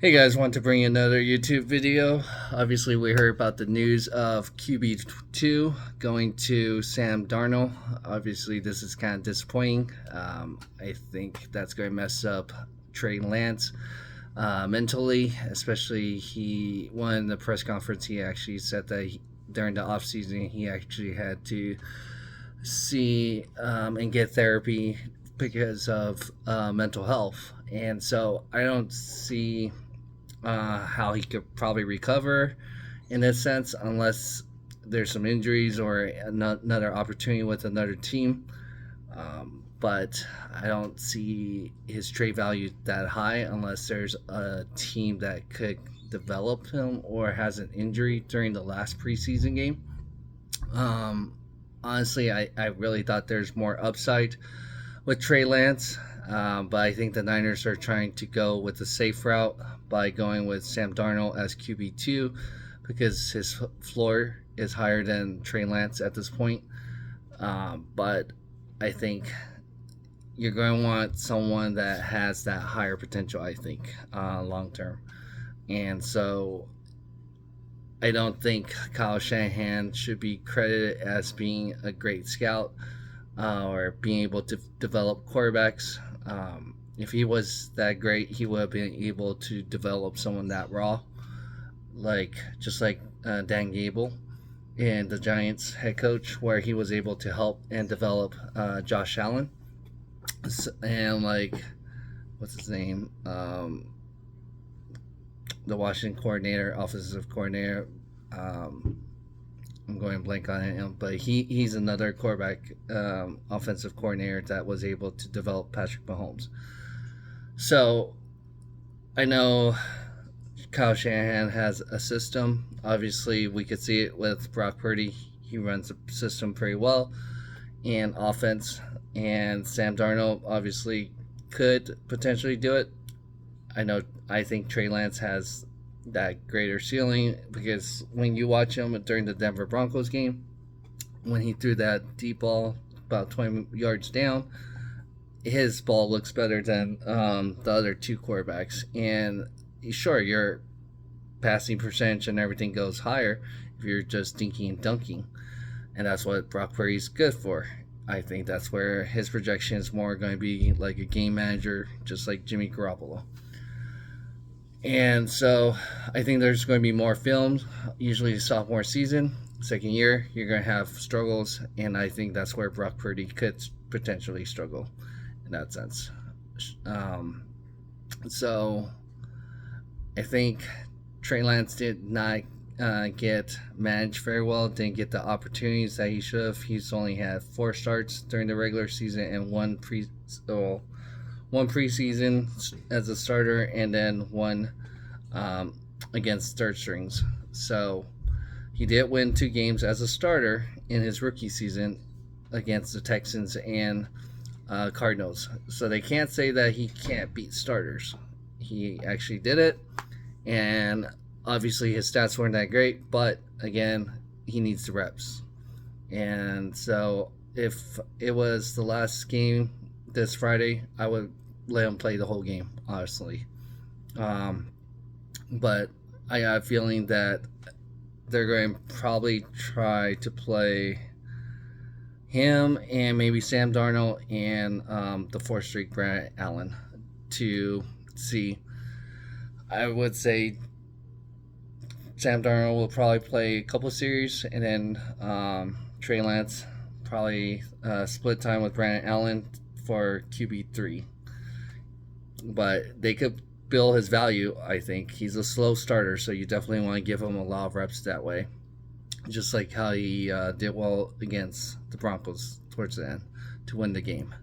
Hey guys, want to bring you another YouTube video. Obviously, we heard about the news of QB2 going to Sam Darnold. Obviously, this is kind of disappointing. I think that's going to mess up Trey Lance mentally, especially one in the press conference, he actually said that during the offseason, he actually had to see and get therapy because of mental health. And so I don't see how he could probably recover in this sense, unless there's some injuries or another opportunity with another team. But I don't see his trade value that high unless there's a team that could develop him or has an injury during the last preseason game. Um, Honestly, I really thought there's more upside with Trey Lance, but I think the Niners are trying to go with the safe route by going with Sam Darnold as QB2 because his floor is higher than Trey Lance at this point. But I think you're going to want someone that has that higher potential, I think, long term. And so I don't think Kyle Shanahan should be credited as being a great scout or being able to develop quarterbacks. If he was that great, he would have been able to develop someone that raw, just like Dan Gable and the Giants head coach, where he was able to help and develop Josh Allen and what's his name, the Washington coordinator, offensive coordinator. Um, I'm going blank on him, but he's another quarterback, offensive coordinator that was able to develop Patrick Mahomes. So I know Kyle Shanahan has a system. Obviously, we could see it with Brock Purdy. He runs the system pretty well, and offense. And Sam Darnold obviously could potentially do it. I think Trey Lance has that greater ceiling because when you watch him during the Denver Broncos game, when he threw that deep ball about 20 yards down, his ball looks better than the other two quarterbacks. And sure, your passing percentage and everything goes higher if you're just dinking and dunking. And that's what Brock Purdy's good for. I think that's where his projection is more going to be like a game manager, just like Jimmy Garoppolo. And so I think there's going to be more films, usually the sophomore season. Second year, you're going to have struggles, and I think that's where Brock Purdy could potentially struggle in that sense. Um, so I think Trey Lance did not get managed very well, didn't get the opportunities that he should have. He's only had 4 starts during the regular season and one preseason as a starter, and then one against third strings. So he did win 2 games as a starter in his rookie season against the Texans and Cardinals. So they can't say that he can't beat starters. He actually did it, and obviously his stats weren't that great, but again, he needs the reps. And so if it was the last game this Friday, I would let him play the whole game, honestly. Um, but I got a feeling that they're going to probably try to play him and maybe Sam Darnold and the 4th streak Brandon Allen to see. I would say Sam Darnold will probably play a couple series, and then Trey Lance probably split time with Brandon Allen for QB3. But they could build his value, I think. He's a slow starter, so you definitely want to give him a lot of reps that way. Just like how he did well against the Broncos towards the end to win the game.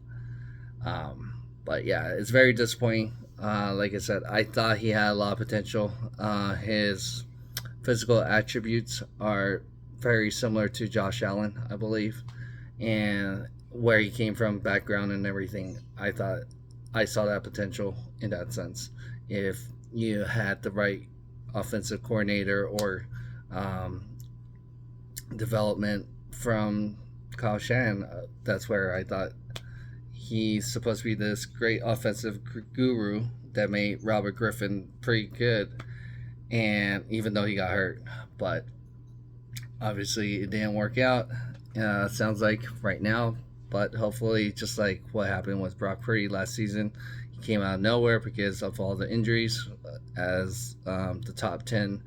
But yeah, it's very disappointing. Like I said, I thought he had a lot of potential. His physical attributes are very similar to Josh Allen, I believe. And where he came from, background, and everything, I thought I saw that potential in that sense. If you had the right offensive coordinator or development from Kyle Shanahan, that's where I thought he's supposed to be this great offensive guru that made Robert Griffin pretty good, and even though he got hurt, but obviously it didn't work out. Sounds like right now, but hopefully, just like what happened with Brock Purdy last season, he came out of nowhere because of all the injuries, as the top 10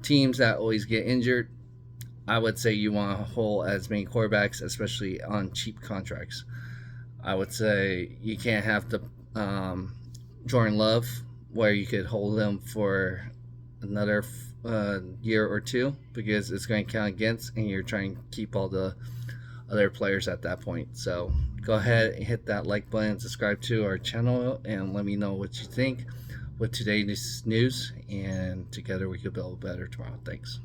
teams that always get injured. I would say you want to hold as many quarterbacks, especially on cheap contracts. I would say you can't have the Jordan Love, where you could hold him for another year or two, because it's going to count against, and you're trying to keep all the other players at that point. So go ahead and hit that like button, subscribe to our channel, and let me know what you think with today's news. And together we could build better tomorrow. Thanks.